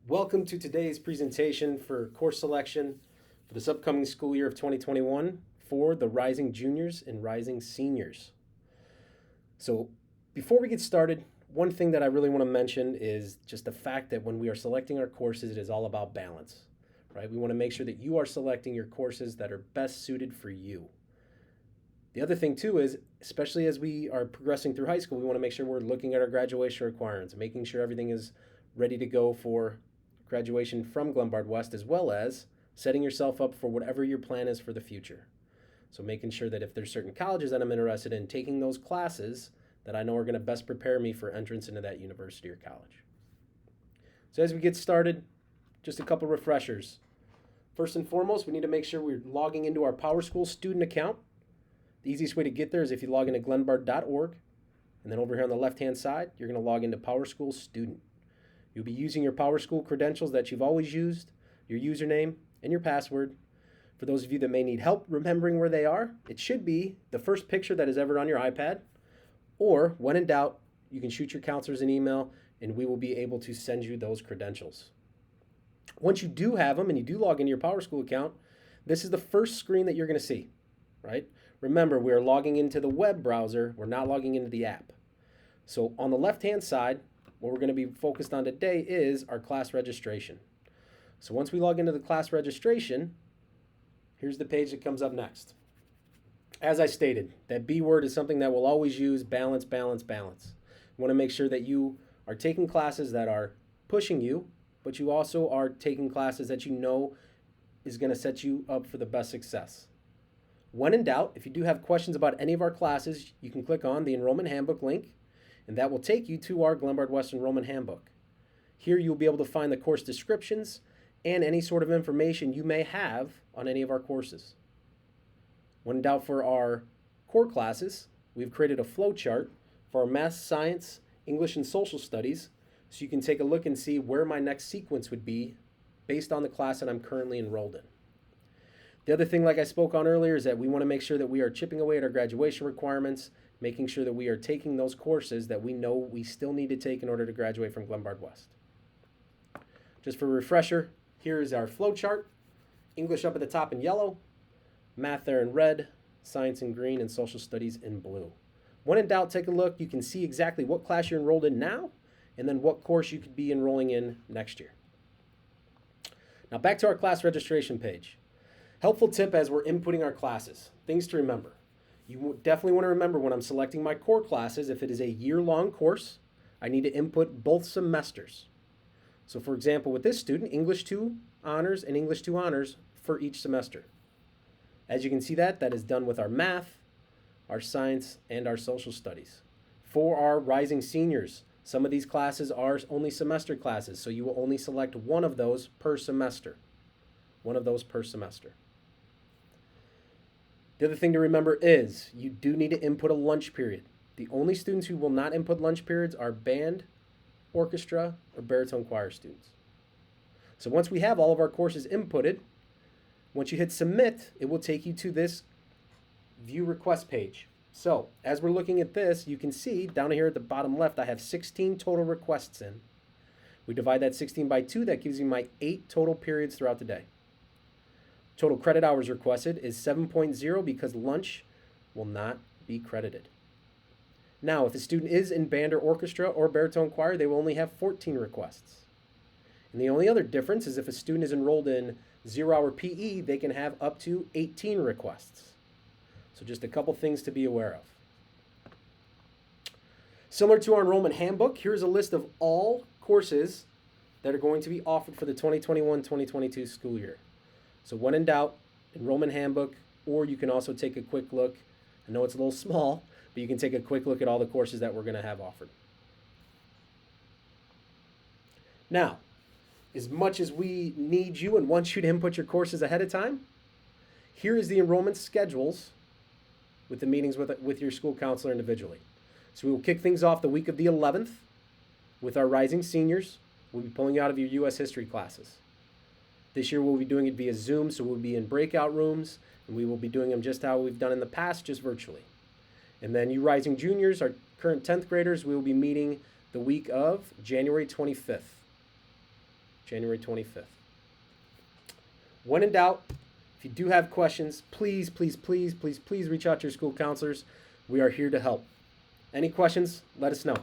Welcome to today's presentation for course selection for this upcoming school year of 2021 for the Rising Juniors and Rising Seniors. So before we get started, one thing that I really want to mention is just the fact that when we are selecting our courses, it is all about balance, right? We want to make sure that you are selecting your courses that are best suited for you. The other thing too is, especially as we are progressing through high school, we want to make sure we're looking at our graduation requirements, making sure everything is ready to go for graduation from Glenbard West, as well as setting yourself up for whatever your plan is for the future. So making sure that if there's certain colleges that I'm interested in, taking those classes that I know are going to best prepare me for entrance into that university or college. So as we get started, just a couple refreshers. First and foremost, we need to make sure we're logging into our PowerSchool student account. The easiest way to get there is if you log into glenbard.org, and then over here on the left-hand side, you're going to log into PowerSchool Student. You'll be using your PowerSchool credentials that you've always used, your username, and your password. For those of you that may need help remembering where they are, it should be the first picture that is ever on your iPad, or when in doubt, you can shoot your counselors an email, and we will be able to send you those credentials. Once you do have them and you do log into your PowerSchool account, this is the first screen that you're going to see, right? Remember, we are logging into the web browser. We're not logging into the app. So on the left-hand side, what we're going to be focused on today is our class registration. So once we log into the class registration, here's the page that comes up next. As I stated, that B word is something that we'll always use: balance, balance, balance. We want to make sure that you are taking classes that are pushing you, but you also are taking classes that you know is going to set you up for the best success. When in doubt, if you do have questions about any of our classes, you can click on the Enrollment Handbook link, and that will take you to our Glenbard West Enrollment Handbook. Here you'll be able to find the course descriptions and any sort of information you may have on any of our courses. When in doubt, for our core classes, we've created a flow chart for our math, science, English, and social studies, so you can take a look and see where my next sequence would be based on the class that I'm currently enrolled in. The other thing, like I spoke on earlier, is that we want to make sure that we are chipping away at our graduation requirements, making sure that we are taking those courses that we know we still need to take in order to graduate from Glenbard West. Just for a refresher, here is our flow chart. English up at the top in yellow, math there in red, science in green, and social studies in blue. When in doubt, take a look. You can see exactly what class you're enrolled in now, and then what course you could be enrolling in next year. Now back to our class registration page. Helpful tip as we're inputting our classes. Things to remember. You definitely want to remember when I'm selecting my core classes, if it is a year-long course, I need to input both semesters. So for example, with this student, English 2 Honors and English 2 Honors for each semester. As you can see, that is done with our math, our science, and our social studies. For our rising seniors, some of these classes are only semester classes, so you will only select one of those per semester. One of those per semester. The other thing to remember is you do need to input a lunch period. The only students who will not input lunch periods are band, orchestra, or baritone choir students. So once we have all of our courses inputted, once you hit submit, it will take you to this view request page. So as we're looking at this, you can see down here at the bottom left, I have 16 total requests in. We divide that 16 by 2, that gives you my 8 total periods throughout the day. Total credit hours requested is 7.0 because lunch will not be credited. Now, if a student is in band or orchestra or baritone choir, they will only have 14 requests. And the only other difference is if a student is enrolled in 0-hour PE, they can have up to 18 requests. So just a couple things to be aware of. Similar to our enrollment handbook, here's a list of all courses that are going to be offered for the 2021-2022 school year. So when in doubt, enrollment handbook, or you can also take a quick look. I know it's a little small, but you can take a quick look at all the courses that we're going to have offered. Now, as much as we need you and want you to input your courses ahead of time, here is the enrollment schedules with the meetings with your school counselor individually. So we will kick things off the week of the 11th with our rising seniors. We'll be pulling you out of your U.S. history classes. This year we'll be doing it via Zoom, so we'll be in breakout rooms, and we will be doing them just how we've done in the past, just virtually. And then you rising juniors, our current 10th graders, we will be meeting the week of January 25th. January 25th. When in doubt, if you do have questions, please reach out to your school counselors. We are here to help. Any questions, let us know.